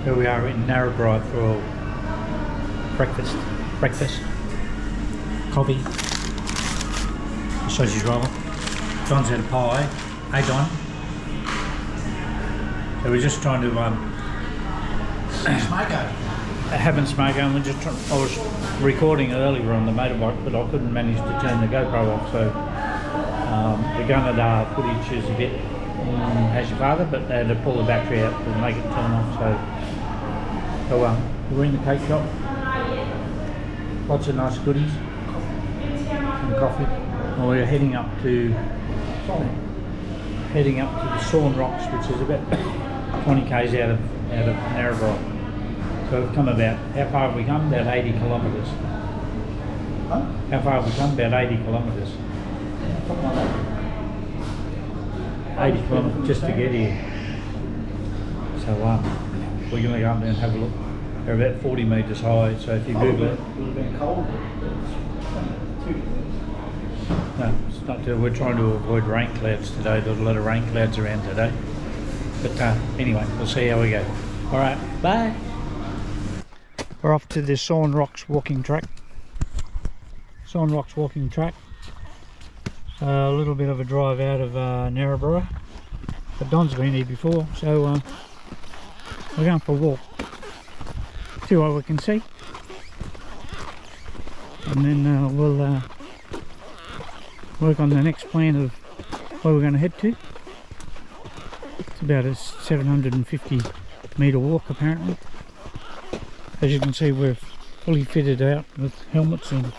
Here we are in Narrabri for breakfast, coffee, sausage roll. Don's had a pie. Hey Don. So we're just trying to having smoko, and we're just trying, I was recording earlier on the motorbike, but I couldn't manage to turn the GoPro off, so the Gunnedah footage is a bit as your father, but they had to pull the battery out to make it turn off. So we're in the cake shop. Lots of nice goodies and coffee. Well, we're heading up to the Sawn Rocks, which is about 20 k's out of Narrabri. So we've come about, how far have we come? About 80 kilometres. Huh? How far have we come? About 80 kilometres. Something like that. 80 kilometres just to get here. So we're going to go up there and have a look. They're about 40 metres high, so if you Google it. It would have been cold. No, it's not too, we're trying to avoid rain clouds today. There's a lot of rain clouds around today. But anyway, we'll see how we go. Alright, bye! We're off to the Sawn Rocks walking track. Sawn Rocks walking track. So a little bit of a drive out of Narrabri. But Don's been here before, so we're going for a walk. See what we can see. And then we'll work on the next plan of where we're going to head to. It's about a 750 metre walk apparently. As you can see, we're fully fitted out with helmets and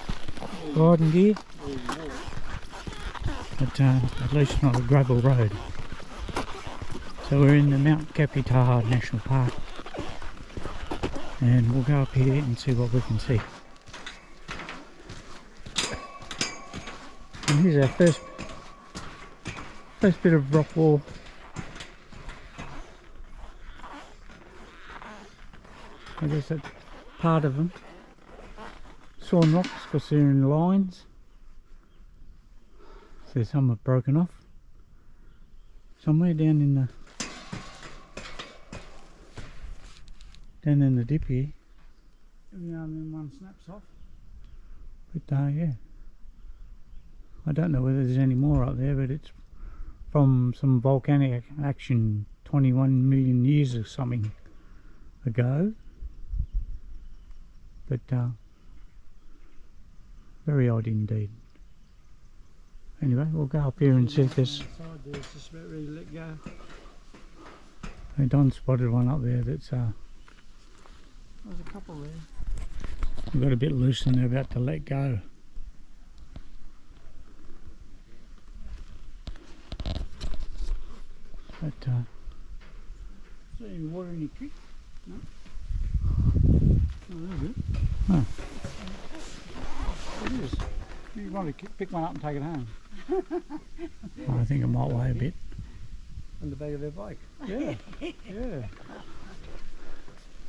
riding gear. But at least not a gravel road. So we're in the Mount Kapitaha National Park. And we'll go up here and see what we can see. And here's our first bit of rock wall. I guess that's part of them. Sawn rocks because they're in lines. So some are broken off. Somewhere down in the dip here. Every now and then one snaps off. But yeah. I don't know whether there's any more up there, but it's from some volcanic action 21 million years or something ago. But very odd indeed. Anyway, we'll go up here and see if there's... It's just about ready to let go. Don spotted one up there that's... There's a couple there. We've got a bit loose and they're about to let go. But So any water in your creek? No? Oh, that's good. Oh. It is. You want to pick one up and take it home. I think it might weigh a bit. On the back of their bike. Yeah. Yeah.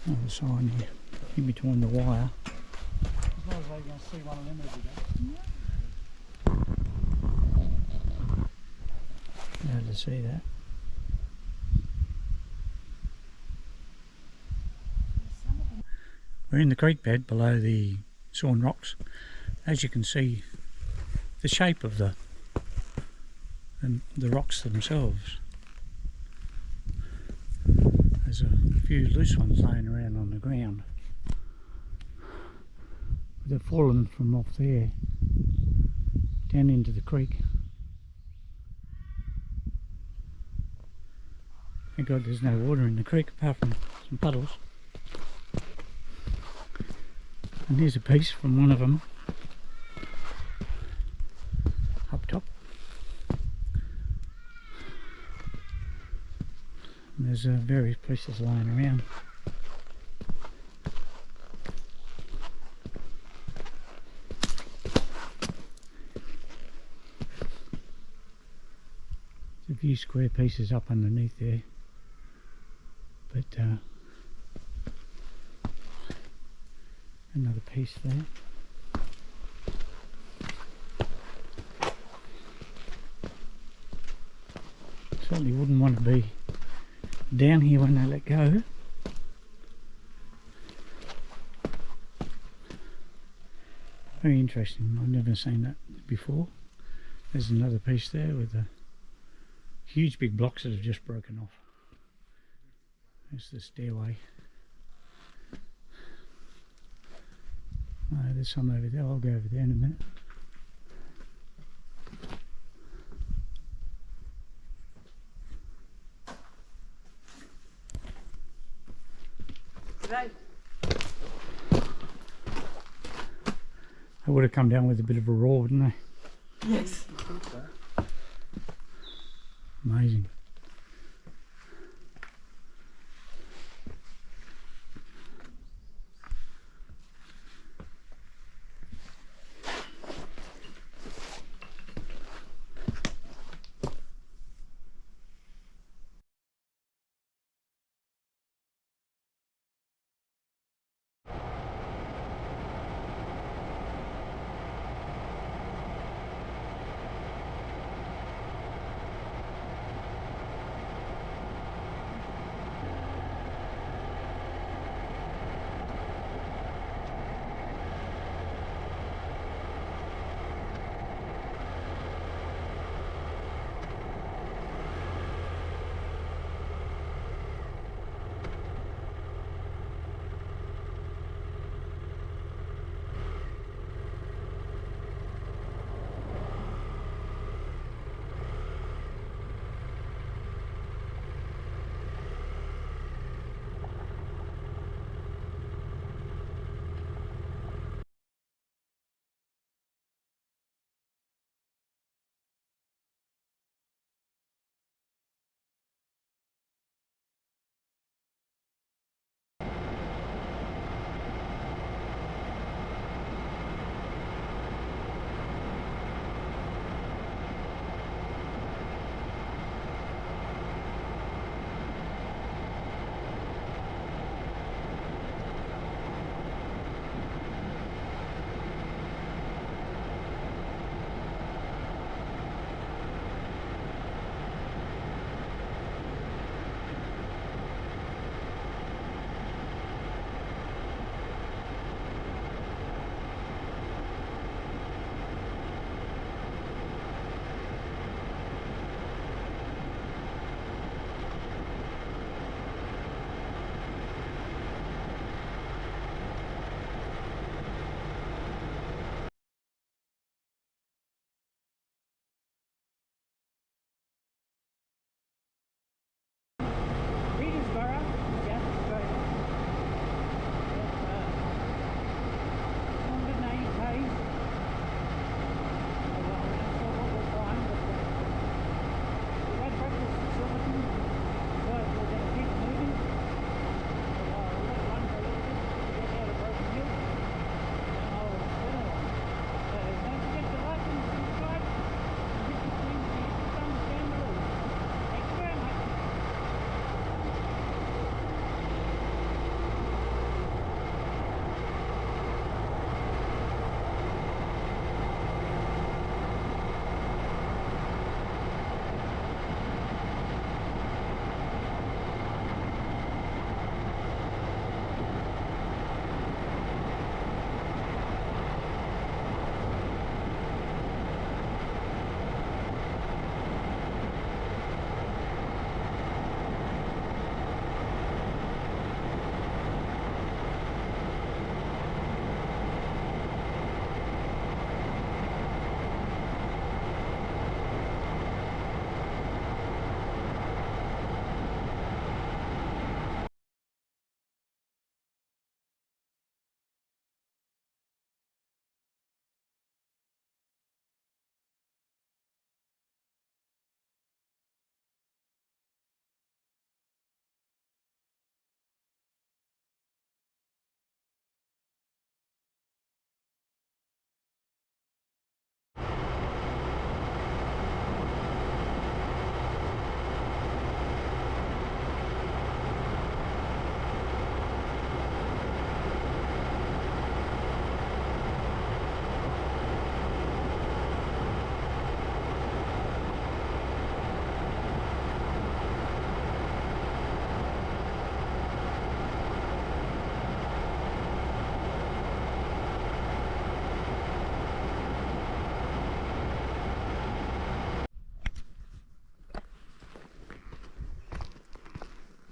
There's a sign here, in between the wire. As long as they can see one of them every day. How to see that? We're in the creek bed below the Sawn Rocks. As you can see, the shape of the rocks themselves. There's a few loose ones laying around on the ground. They've fallen from off there down into the creek. Thank God there's no water in the creek apart from some puddles. And here's a piece from one of them up top. And there's various pieces lying around. There's a few square pieces up underneath there, but another piece there. Certainly wouldn't want to be down here when they let go. Very interesting. I've never seen that before. There's another piece there with the huge big blocks that have just broken off. There's the stairway. Oh, there's some over there. I'll go over there in a minute. Right. They would have come down with a bit of a roar, wouldn't they? Yes. Amazing.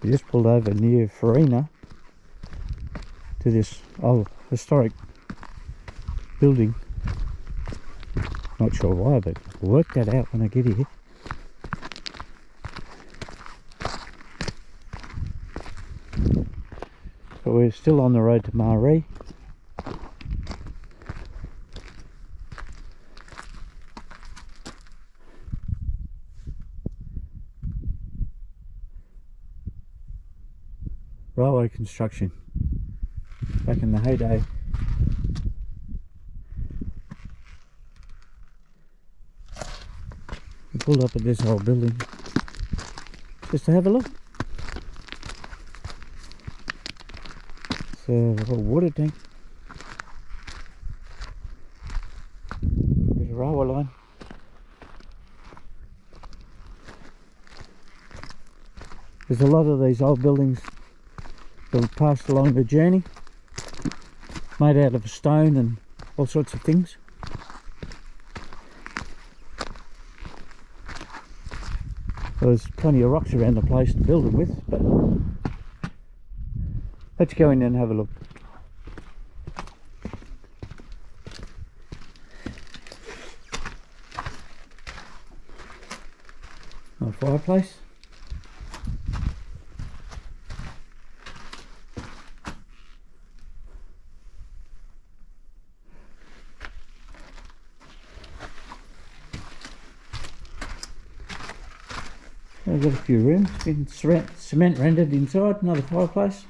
We just pulled over near Farina to this old historic building. Not sure why, but we'll work that out when I get here. But we're still on the road to Maree. Railway construction back in the heyday. We pulled up at this old building just to have a look. It's a little water tank. There's a railway line. There's a lot of these old buildings that were passed along the journey, made out of stone and all sorts of things. Well, there's plenty of rocks around the place to build them with, but let's go in and have a look. A fireplace. I've got a few rooms, been cement rendered inside, another fireplace.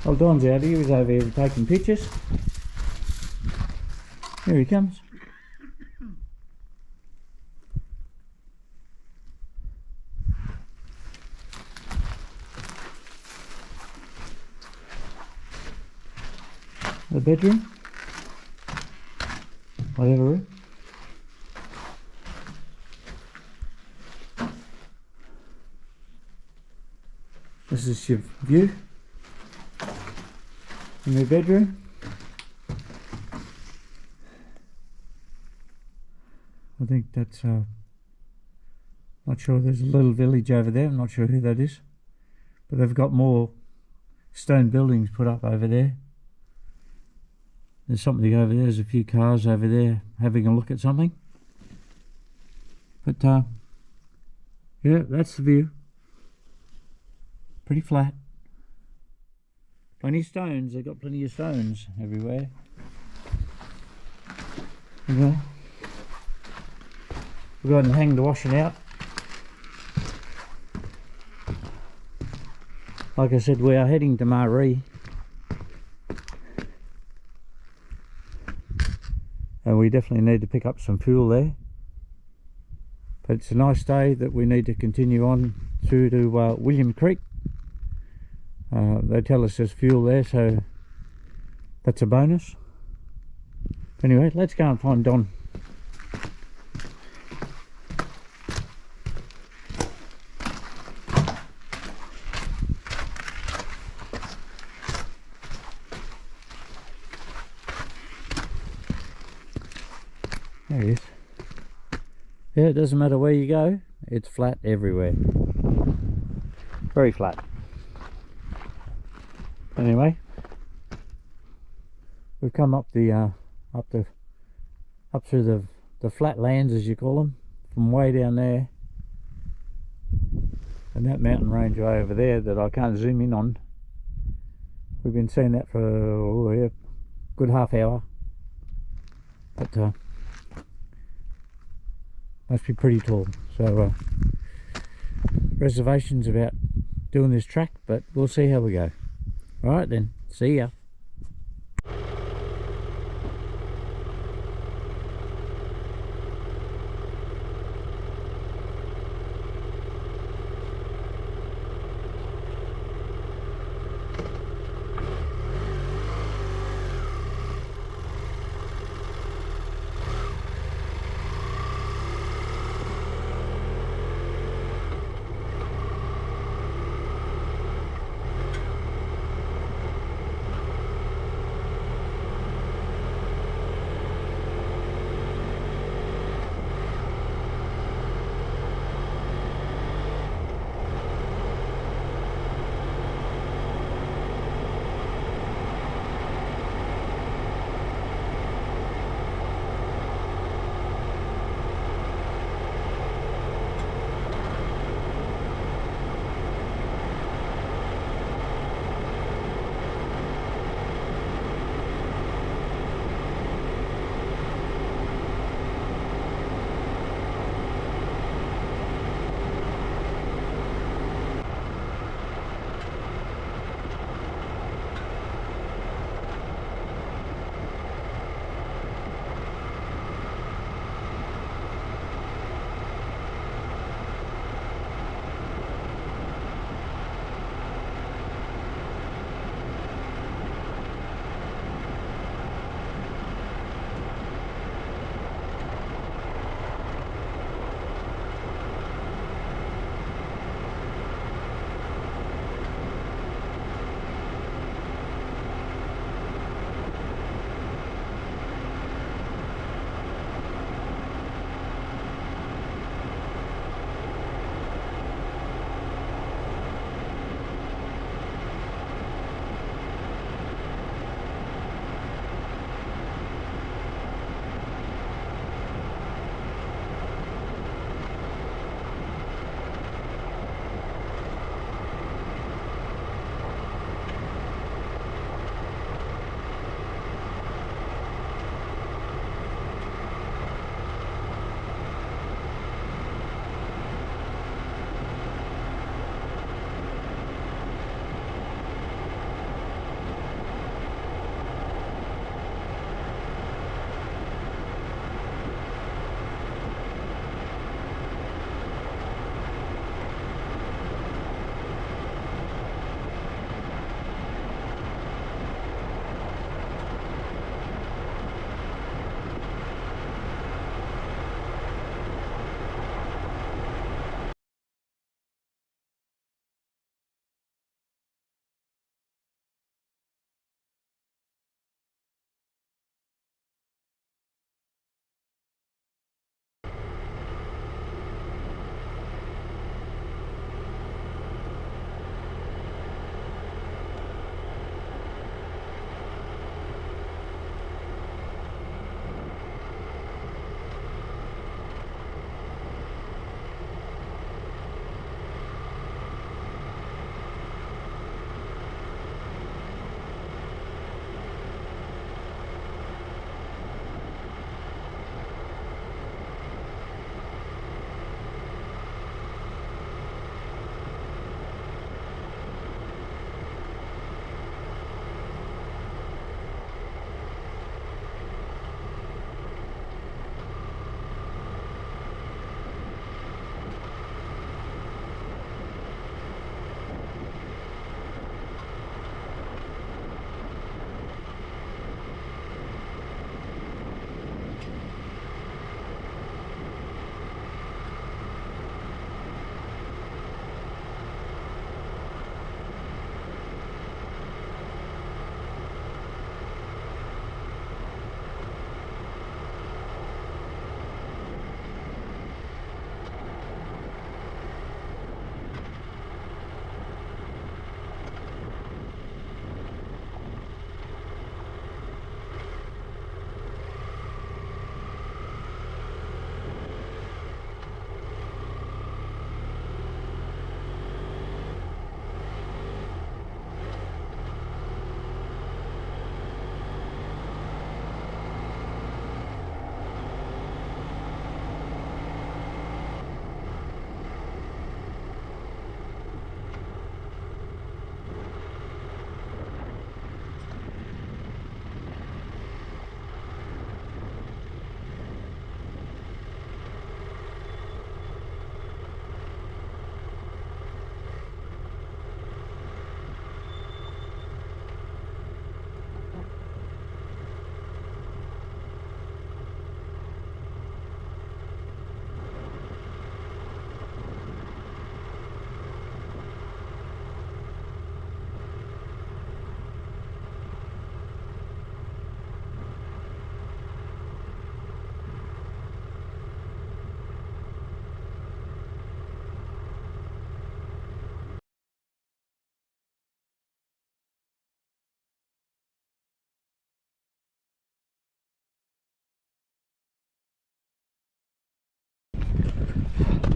Old Don's out here, he's over here taking pictures. Here he comes. The bedroom, whatever room. This is your view in the bedroom. I think that's not sure, there's a little village over there, I'm not sure who that is, but they've got more stone buildings put up over there. There's something over there, there's a few cars over there having a look at something, but yeah, that's the view. Pretty flat. Plenty of stones, they've got plenty of stones everywhere. Okay. We'll go ahead and hang the washing out. Like I said, we are heading to Maree. And we definitely need to pick up some fuel there. But it's a nice day that we need to continue on through to William Creek. They tell us there's fuel there, so that's a bonus. Anyway, let's go and find Don. There he is. Yeah, it doesn't matter where you go, it's flat everywhere. Very flat. Anyway, we've come up the up through the flat lands, as you call them, from way down there, and that mountain range way over there that I can't zoom in on. We've been seeing that for a good half hour, but must be pretty tall. So reservations about doing this track, but we'll see how we go. Alright then, see ya.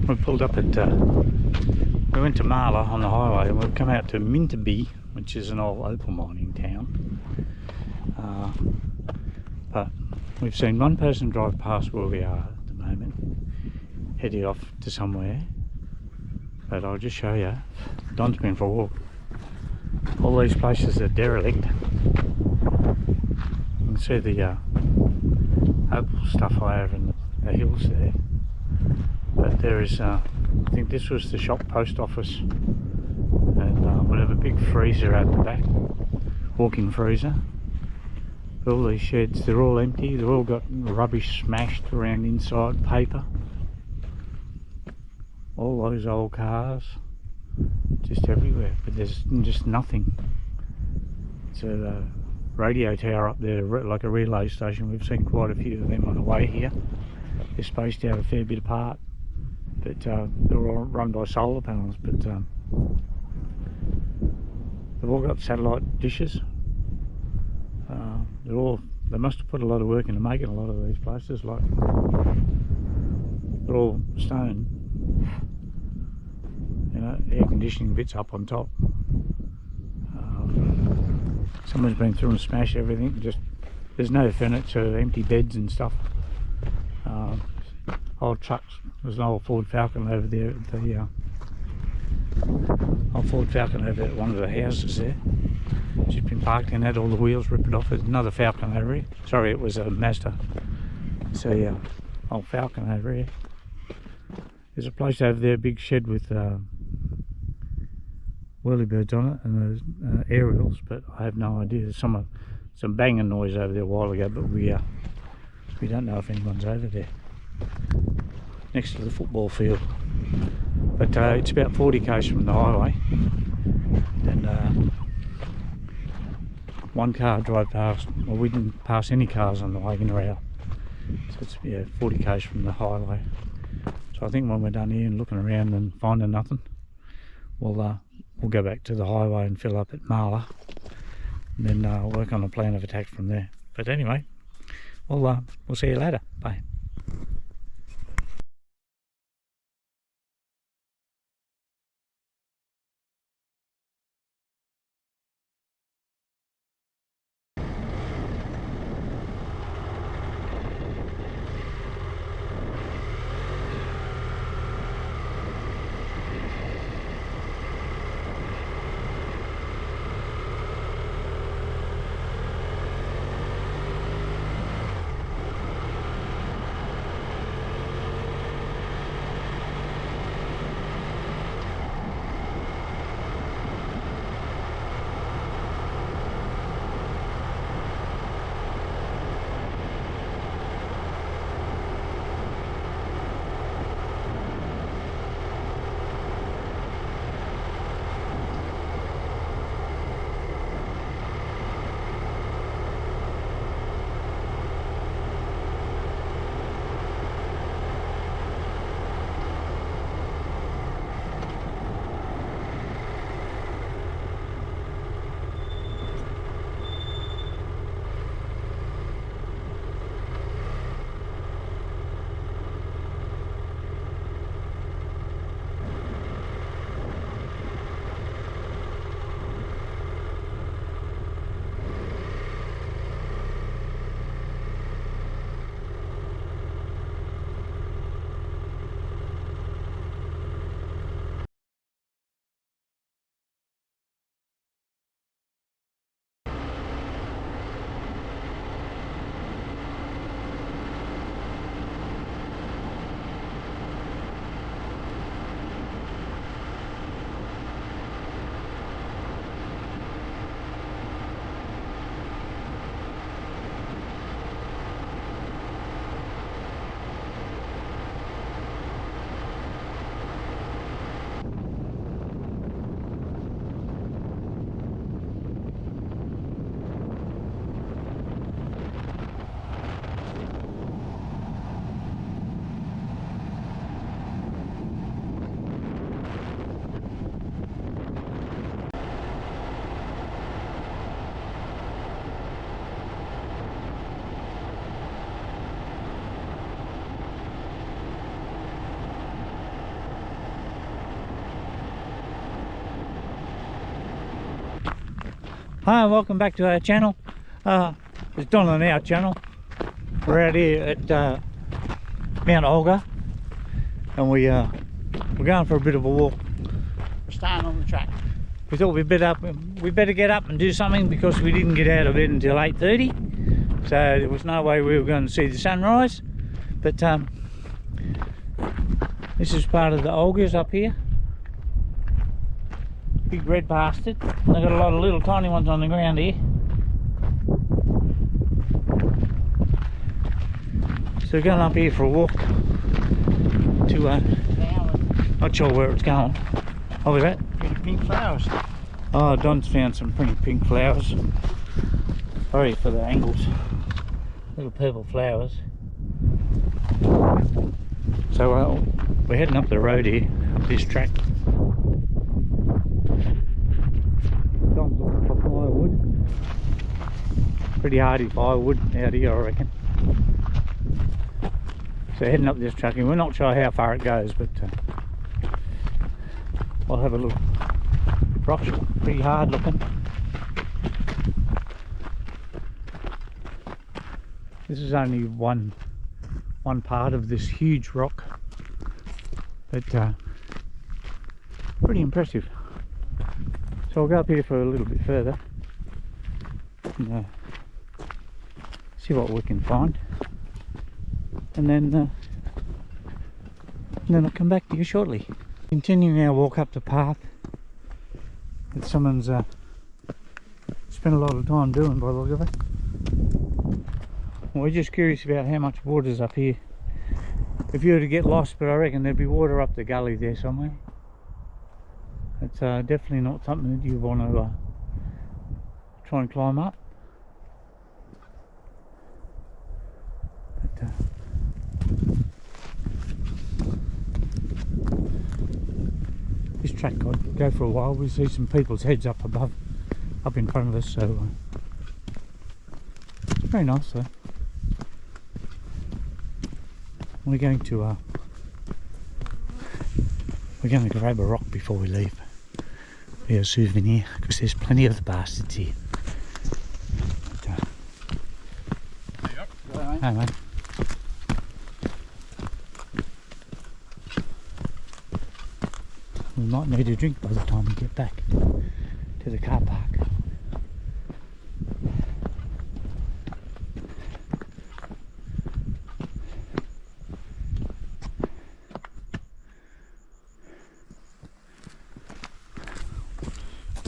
We pulled up at, we went to Marla on the highway and we've come out to Mintaby, which is an old opal mining town. But we've seen one person drive past where we are at the moment, heading off to somewhere. But I'll just show you. Don's been for a walk. All these places are derelict. You can see the opal stuff high over in the hills there. But there is, I think this was the shop post office, and we'll have a big freezer out the back, walk-in freezer. All these sheds, they're all empty, they've all got rubbish smashed around inside, paper. All those old cars, just everywhere, but there's just nothing. It's a radio tower up there, like a relay station. We've seen quite a few of them on the way here. They're supposed to have a fair bit apart, but they're all run by solar panels, but they've all got satellite dishes. They must have put a lot of work into making a lot of these places. Like, they're all stone, you know, air conditioning bits up on top. Someone's been through and smashed everything. Just, there's no furniture, empty beds and stuff. Old trucks. There's an old Ford Falcon over there at the old Ford Falcon over at one of the houses there. Just been parked in that, all the wheels ripped off. There's another Falcon over here. Sorry, it was a Mazda. So yeah, old Falcon over here. There's a place over there, a big shed with whirlybirds on it and aerials, but I have no idea. There's some banging noise over there a while ago, but we don't know if anyone's over there. Next to the football field, but it's about 40 k's from the highway, and one car drove past. Well, we didn't pass any cars on the way in or out, so it's 40 k's from the highway. So I think when we're done here and looking around and finding nothing, we'll go back to the highway and fill up at Marla, and then work on a plan of attack from there. But anyway, we'll see you later. Bye. Hi, and welcome back to our channel. It's Don on our channel. We're out here at Mount Olga, and we're going for a bit of a walk. We're staying on the track. We thought we better get up and do something because we didn't get out of bed until 8:30, so there was no way we were going to see the sunrise. But this is part of the Olgas up here. Big red bastard. They've got a lot of little tiny ones on the ground here. So we're going up here for a walk to not sure where it's going. Oh, look at that. Pretty pink flowers. Oh, Don's found some pretty pink flowers. Sorry for the angles. Little purple flowers. So we're heading up the road here, this track. Don's looking for firewood. Pretty hardy firewood out here, I reckon. So heading up this track, and we're not sure how far it goes, but I'll have a look. Rocks pretty hard looking. This is only one part of this huge rock, but pretty impressive. So I'll go up here for a little bit further and see what we can find, and then I'll come back to you shortly. Continuing our walk up the path that someone's spent a lot of time doing by the look of it. We're just curious about how much water's up here. If you were to get lost, but I reckon there'd be water up the gully there somewhere. It's definitely not something that you want to try and climb up. But, this track could go for a while. We see some people's heads up above, up in front of us, so it's very nice though. We're going to grab a rock before we leave. Be a souvenir, because there's plenty of the bastards here. But, hey, mate. We might need a drink by the time we get back to the car park.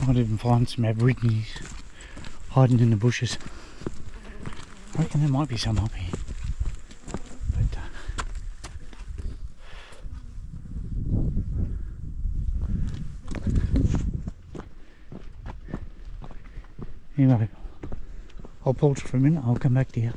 Might even find some Aborigines hiding in the bushes. I reckon there might be some up here. But anyway, I'll pause for a minute. I'll come back to you.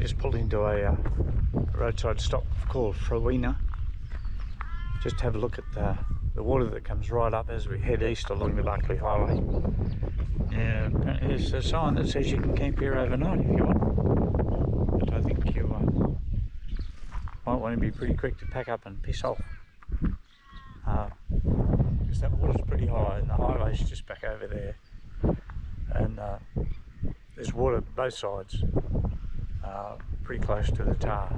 We just pulled into a roadside stop called Frowena. Just to have a look at the water that comes right up as we head east along the Barclay Highway. And there's a sign that says you can camp here overnight if you want. But I think you might want to be pretty quick to pack up and piss off. Because that water's pretty high and the highway's just back over there. And there's water both sides, pretty close to the tar.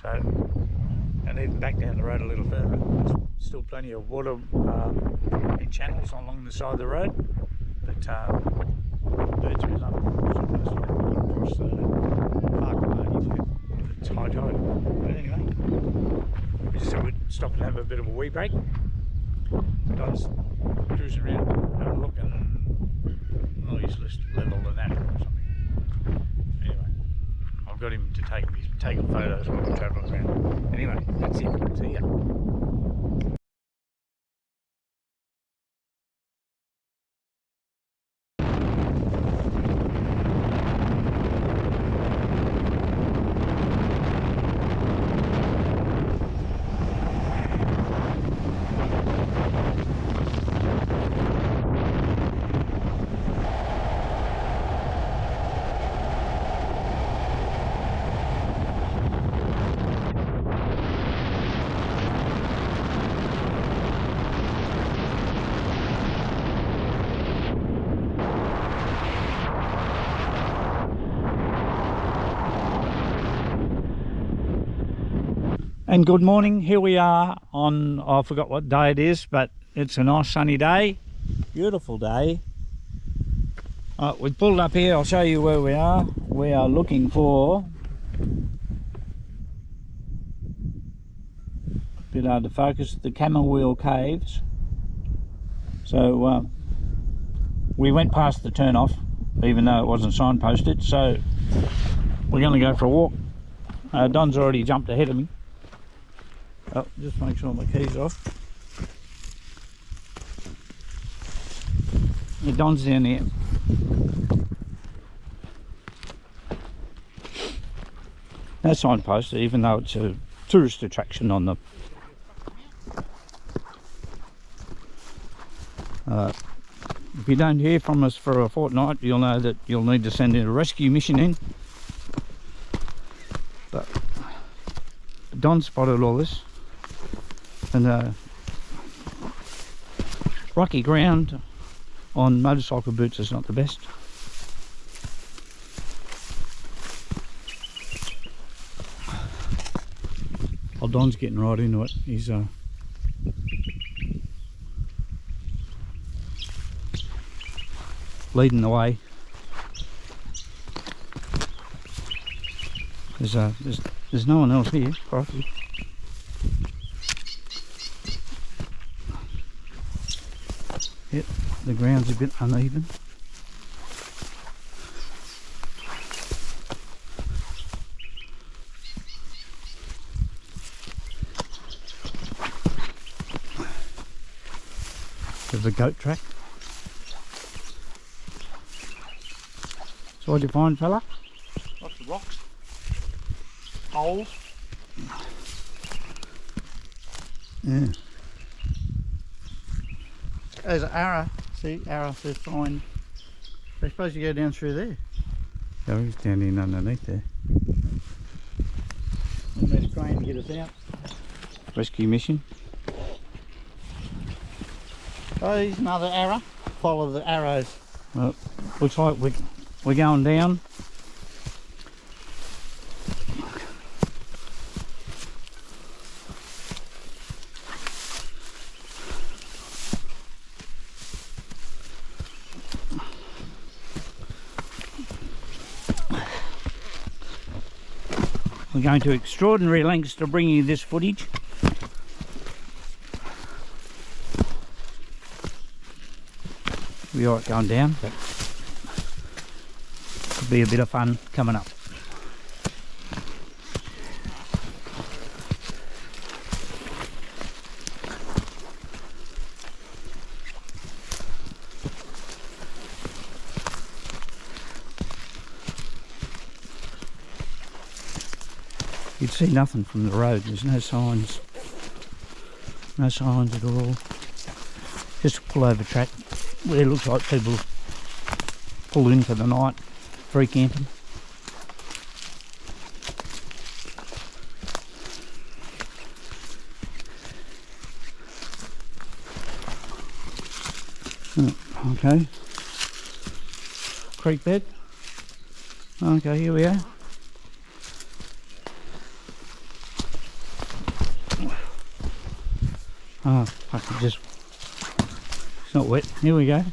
So, and even back down the road a little further, there's still plenty of water in channels along the side of the road. But birds are not supposed to cross the park if it's high tide. But anyway, we just thought we'd stop and have a bit of a wee break. Don's cruising around, having a look, and well, he's less level than that or something. Anyway, I've got him to take photos while we're travelling around. Anyway, that's it. See ya. And good morning. Here we are on, I forgot what day it is, but it's a nice sunny day, beautiful day. We pulled up here. I'll show you where we are. We are looking for, a bit hard to focus, the Camel Wheel Caves. So we went past the turn off even though it wasn't signposted, so we're going to go for a walk. Don's already jumped ahead of me. Oh, just make sure my key's off. Yeah, Don's down here. No signpost, even though it's a tourist attraction on the if you don't hear from us for a fortnight, you'll know that you'll need to send in a rescue mission in. But Don spotted all this. And rocky ground on motorcycle boots is not the best. Oh, Don's getting right into it. He's leading the way. There's no one else here, probably. Yep, the ground's a bit uneven. There's a goat track. So what'd you find, fella? Lots of rocks, holes. Yeah. There's an arrow. See, arrow says fine. They're supposed to go down through there. Oh, he's down in underneath there. And there's a crane to get us out. Rescue mission. Oh, there's another arrow. Follow the arrows. Well, looks like we're going down. We're going to extraordinary lengths to bring you this footage. We are going down, but could be a bit of fun coming up. you'd see nothing from the road. There's no signs. No signs at all. Just a pullover track where it looks like people pull in for the night, free camping. Oh, okay. Creek bed. Okay, here we are. Oh, fuck, it's not wet. Here we go.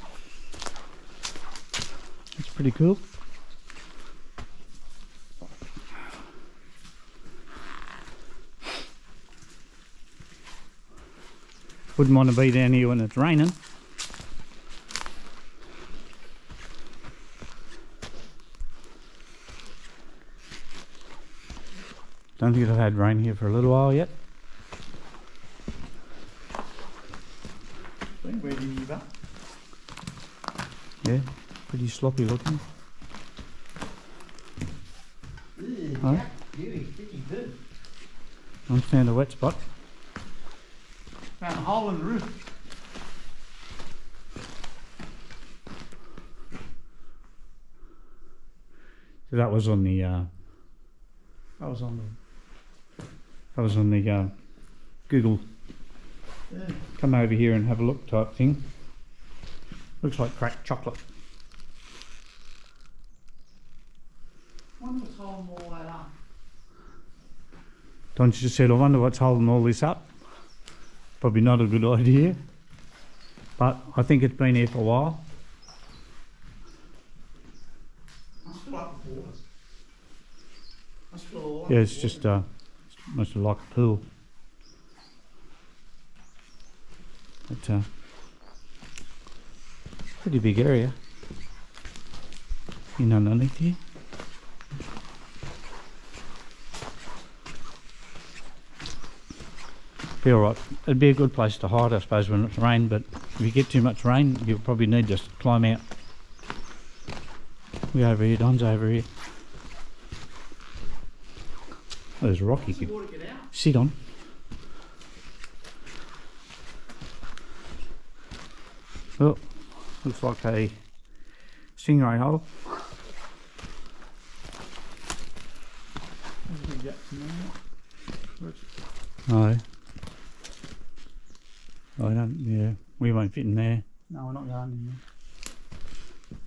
That's pretty cool. Wouldn't want to be down here when it's raining. Don't think I've had rain here for a little while yet. Yeah, pretty sloppy looking. Alright. I found a wet spot. Found a hole in the roof. So that was on the Google. Yeah. Come over here and have a look type thing. Looks like cracked chocolate. Wonder what's holding all that up. Don't you just said, I wonder what's holding all this up? Probably not a good idea. But I think it's been here for a while. Must fill up with water. Must fill all up Yeah, with it's water. just must have like a pool. But pretty big area. You know, underneath here. Be alright. It'd be a good place to hide, I suppose, when it's rain, but if you get too much rain, you'll probably need to climb out. We're over here, Don's over here. Oh, there's a rock you could sit on. Oh, looks like a stingray hole. No. I don't, yeah, we won't fit in there. No, we're not going in there.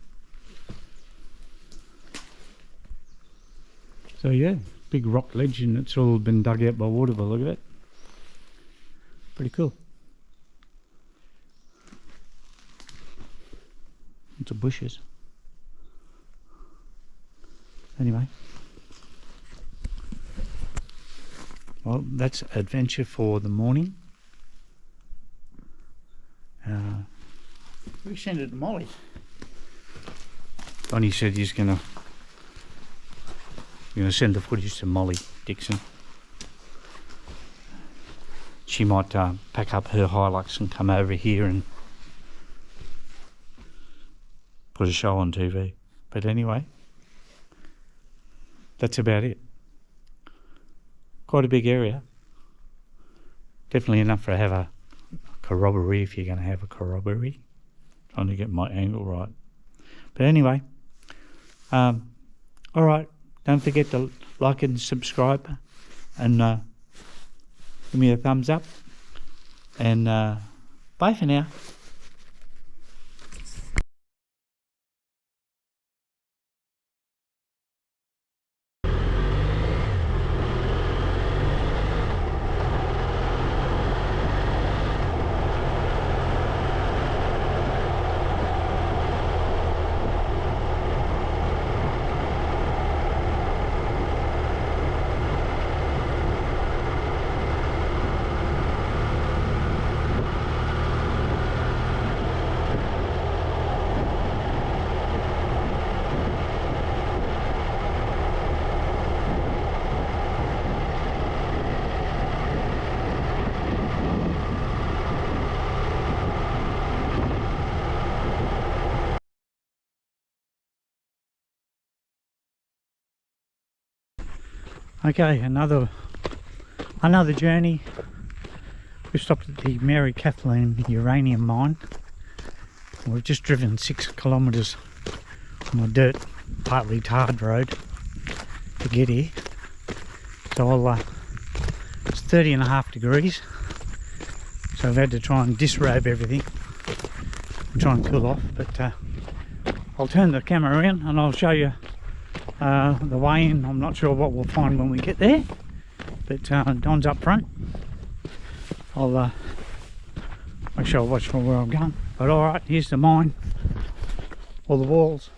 So yeah, big rock ledge and it's all been dug out by water, but look at it. Pretty cool. It's a bushes. Anyway. Well, that's adventure for the morning. We sent it to Molly. Donnie said he's gonna send the footage to Molly Dixon. She might pack up her Hilux and come over here and put a show on TV. But anyway, that's about it. Quite a big area. Definitely enough to have a corroboree if you're going to have a corroboree. Trying to get my angle right. But anyway, alright, don't forget to like and subscribe and give me a thumbs up. And bye for now. Okay, another journey. We stopped at the Mary Kathleen uranium mine. We've just driven 6 kilometres on a dirt, partly tarred road to get here. So it's 30.5 degrees. So I've had to try and disrobe everything and try and cool off. But I'll turn the camera around and I'll show you the way in. I'm not sure what we'll find when we get there, but Don's up front. I'll make sure I watch for where I'm going. But alright, here's the mine, all the walls.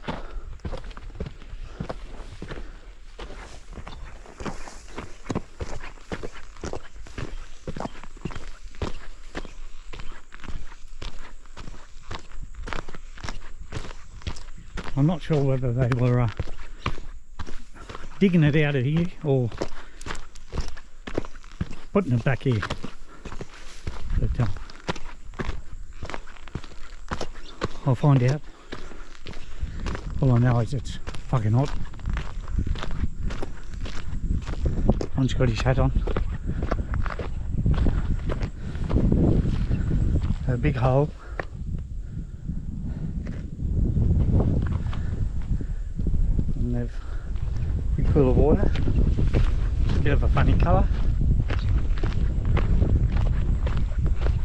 I'm not sure whether they were digging it out of here or putting it back here. But I'll find out. All I know is it's fucking hot. One's got his hat on. A big hole. And they've a big pool of water. It's a bit of a funny colour.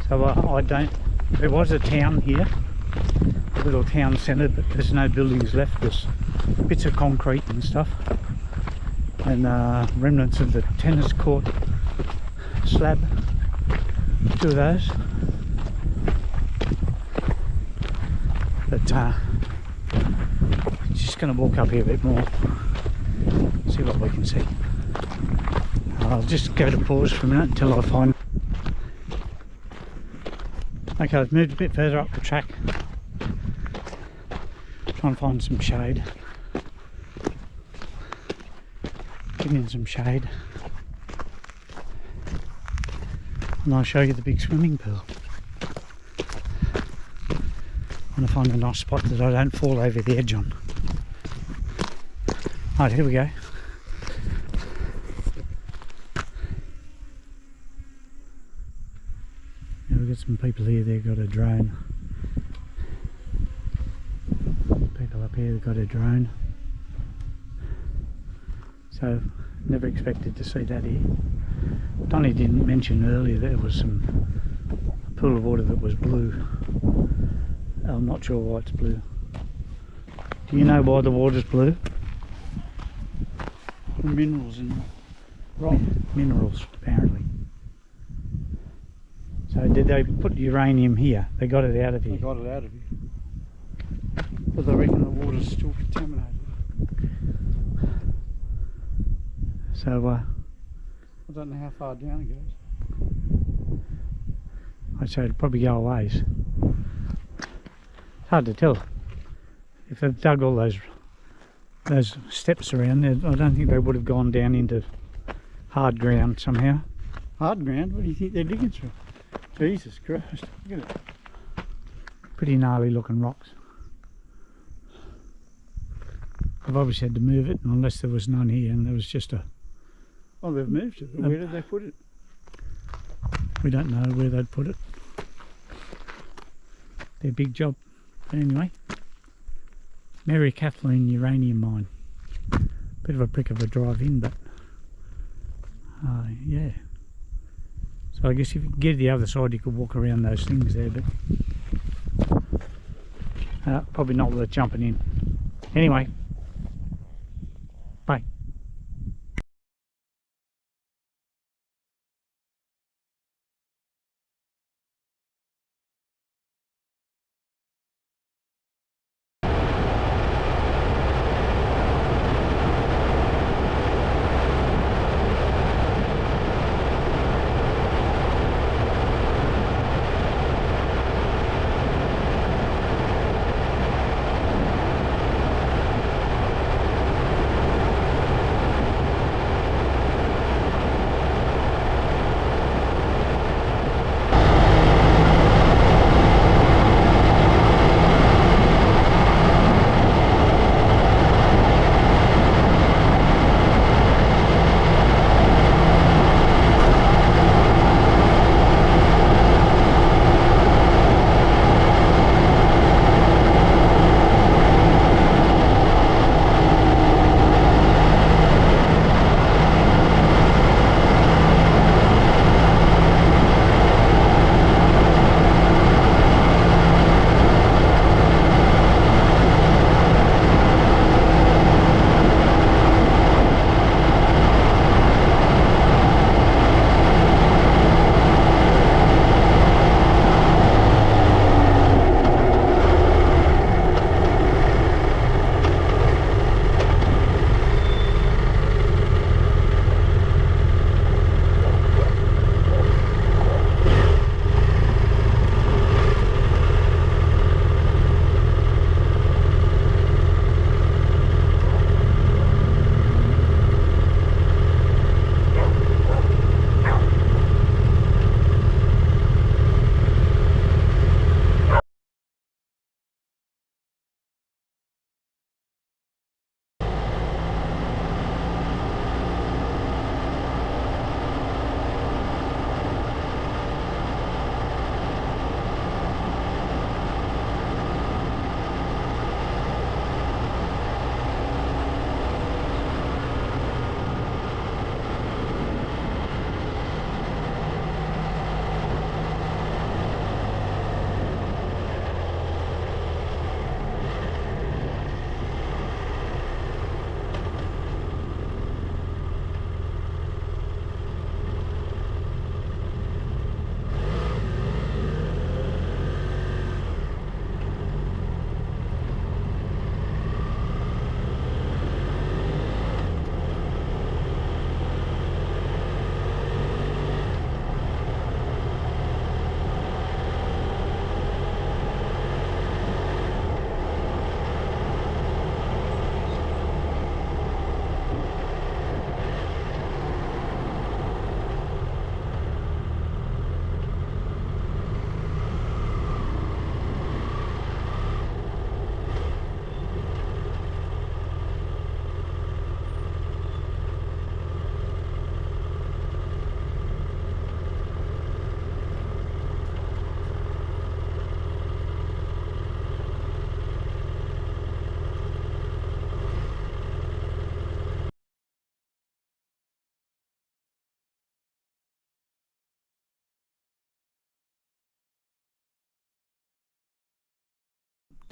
So there was a town here, a little town centre, but there's no buildings left. There's bits of concrete and stuff, and remnants of the tennis court slab, 2 of those. But just going to walk up here a bit more, see what we can see. I'll just go to pause for a minute until I find. Okay, I've moved a bit further up the track. Try and find some shade. Get in some shade. And I'll show you the big swimming pool. I want to find a nice spot that I don't fall over the edge on. Right, here we go. We've got some people here, they've got a drone. People up here, they've got a drone. So, never expected to see that here. Donnie didn't mention earlier that there was a pool of water that was blue. I'm not sure why it's blue. Do you know why the water's blue? The minerals in the rock. Minerals, apparently. So did they put uranium here? They got it out of here? They got it out of here. But they reckon the water's still contaminated. So I don't know how far down it goes. I'd say it'd probably go a ways. It's hard to tell. If they've dug all those steps around there, I don't think they would have gone down into hard ground somehow. Hard ground? What do you think they're digging through? Jesus Christ, look at it. Pretty gnarly looking rocks. I've obviously had to move it unless there was none here and there was just a... Oh, they've moved it. Where did they put it? We don't know where they'd put it. Their big job. But anyway, Mary Kathleen uranium mine. Bit of a prick of a drive in, but yeah. So I guess if you could get to the other side, you could walk around those things there, but probably not worth jumping in. Anyway, bye.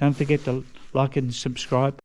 Don't forget to like and subscribe.